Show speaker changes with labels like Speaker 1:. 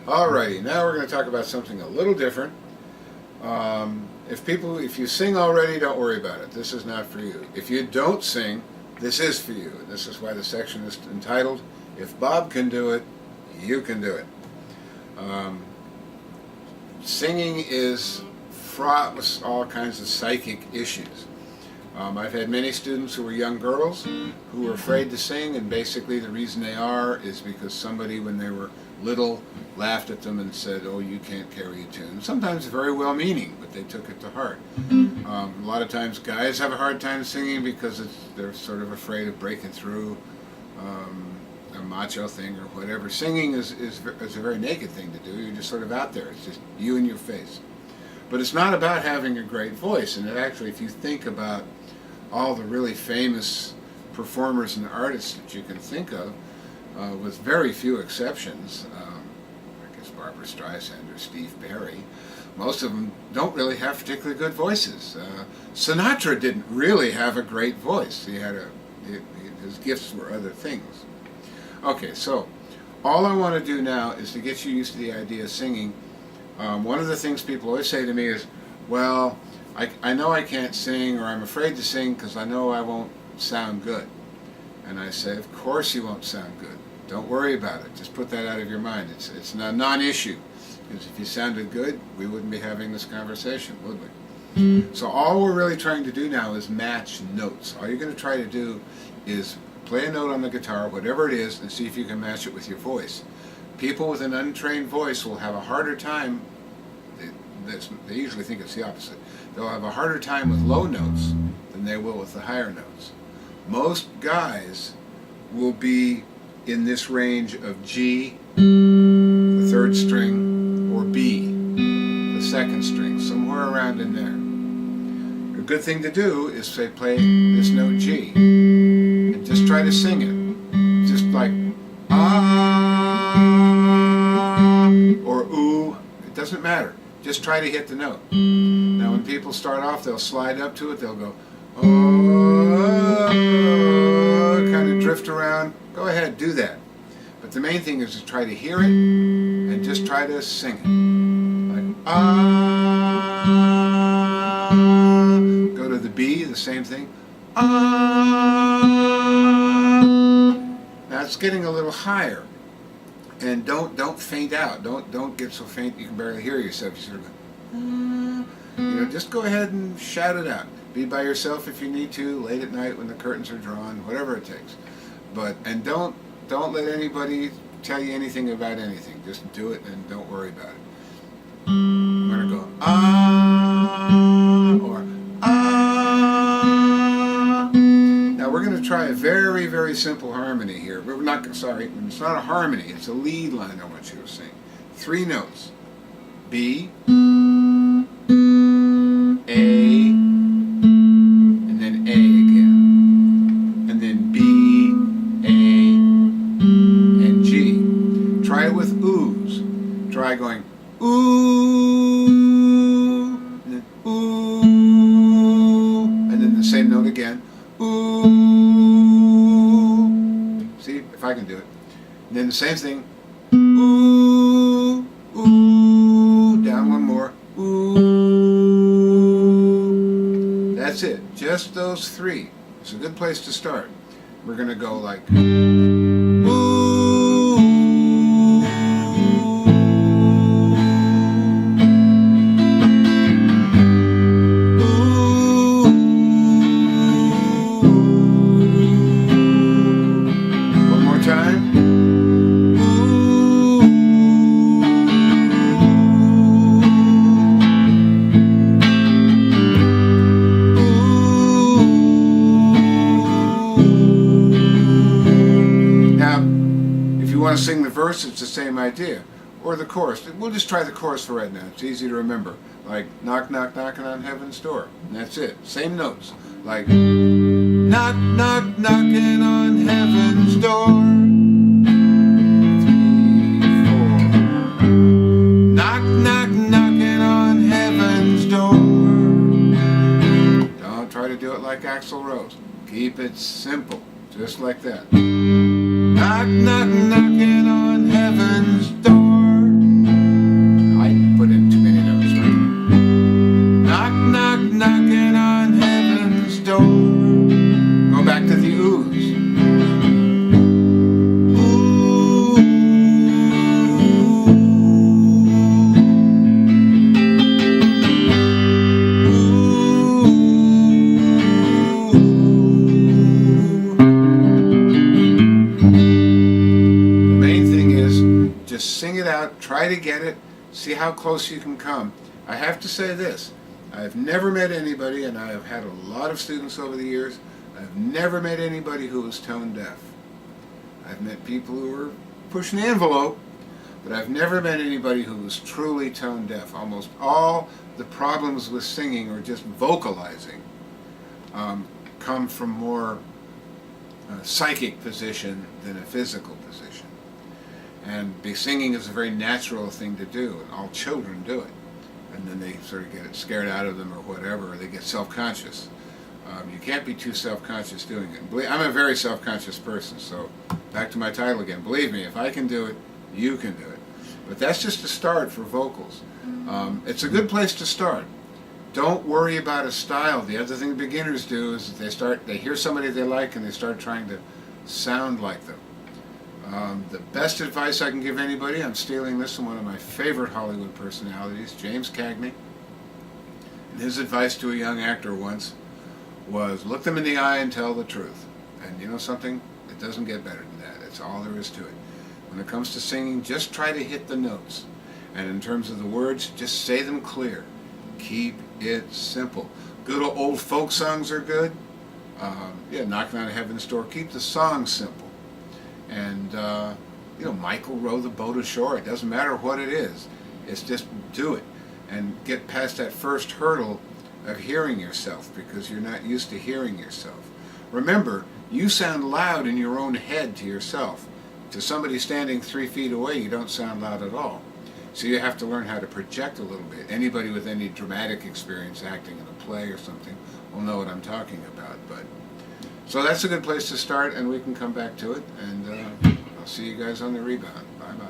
Speaker 1: Alrighty, now we're going to talk about something a little different. If you sing already, don't worry about it. This is not for you. If you don't sing, this is for you. This is why the section is entitled, If Bob Can Do It, You Can Do It. Singing is fraught with all kinds of psychic issues. I've had many students who were young girls who were afraid to sing, and basically the reason they are is because somebody, when they were little, laughed at them and said, "Oh, you can't carry a tune." Sometimes very well-meaning, but they took it to heart. A lot of times guys have a hard time singing because they're sort of afraid of breaking through a macho thing or whatever. Singing is a very naked thing to do. You're just sort of out there. It's just you and your face. But it's not about having a great voice. And actually, if you think about all the really famous performers and artists that you can think of, with very few exceptions, I guess Barbra Streisand or Steve Barry, most of them don't really have particularly good voices. Sinatra didn't really have a great voice. His gifts were other things. Okay, so all I want to do now is to get you used to the idea of singing. One of the things people always say to me is, well, I know I can't sing, or I'm afraid to sing because I know I won't sound good. And I say, of course you won't sound good. Don't worry about it. Just put that out of your mind. It's a non-issue. Because if you sounded good, we wouldn't be having this conversation, would we? So all we're really trying to do now is match notes. All you're going to try to do is play a note on the guitar, whatever it is, and see if you can match it with your voice. People with an untrained voice will have a harder time. They usually think it's the opposite. They'll have a harder time with low notes than they will with the higher notes. Most guys will be in this range of G, the third string, or B, the second string, somewhere around in there. A good thing to do is say, play this note G, and just try to sing it. Just like ah or ooh, it doesn't matter. Just try to hit the note. Now when people start off, they'll slide up to it, they'll go, oh, kind of drift around. Go ahead, do that. But the main thing is to try to hear it and just try to sing it. Like, ah. Go to the B, the same thing. Ah. Now it's getting a little higher. And don't faint out. Don't get so faint you can barely hear yourself. You sort of go, just go ahead and shout it out. Be by yourself if you need to, late at night when the curtains are drawn, whatever it takes. And don't let anybody tell you anything about anything. Just do it and don't worry about it. I'm gonna go ah or ah. Now we're gonna try a very, very simple harmony here. We're not sorry, it's not a harmony, it's a lead line I want you to sing. 3 notes. B, A, and then A again. And then B, A, and G. Try it with oohs. Try going ooh, and then ooh, and then the same note again. Ooh. See if I can do it. And then the same thing. Ooh, ooh. Down one more. Ooh. That's it. Just those 3. It's a good place to start. We're going to go like want to sing the verse, it's the same idea. Or the chorus. We'll just try the chorus for right now. It's easy to remember. Like, knock, knock, knocking on heaven's door. And that's it. Same notes. Like, knock, knock, knocking on heaven's door. 3, 4. Knock, knock, knocking on heaven's door. Don't try to do it like Axl Rose. Keep it simple. Just like that. Knock, knock, knocking on heaven's door. Just sing it out, try to get it, see how close you can come. I have to say this, I've never met anybody, and I have had a lot of students over the years, I've never met anybody who was tone deaf. I've met people who were pushing the envelope, but I've never met anybody who was truly tone deaf. Almost all the problems with singing or just vocalizing come from more psychic position than a physical position. And singing is a very natural thing to do, and all children do it. And then they sort of get it scared out of them or whatever, or they get self-conscious. You can't be too self-conscious doing it. I'm a very self-conscious person, so back to my title again. Believe me, if I can do it, you can do it. But that's just a start for vocals. It's a good place to start. Don't worry about a style. The other thing beginners do is they hear somebody they like and they start trying to sound like them. The best advice I can give anybody, I'm stealing this from one of my favorite Hollywood personalities, James Cagney. And his advice to a young actor once was, look them in the eye and tell the truth. And you know something? It doesn't get better than that. That's all there is to it. When it comes to singing, just try to hit the notes. And in terms of the words, just say them clear. Keep it simple. Good old folk songs are good. Knocking on Heaven's Door. Keep the song simple. And, Michael row the boat ashore. It doesn't matter what it is. It's just do it. And get past that first hurdle of hearing yourself, because you're not used to hearing yourself. Remember, you sound loud in your own head to yourself. To somebody standing 3 feet away, you don't sound loud at all. So you have to learn how to project a little bit. Anybody with any dramatic experience acting in a play or something will know what I'm talking about. So that's a good place to start, and we can come back to it. And I'll see you guys on the rebound. Bye-bye.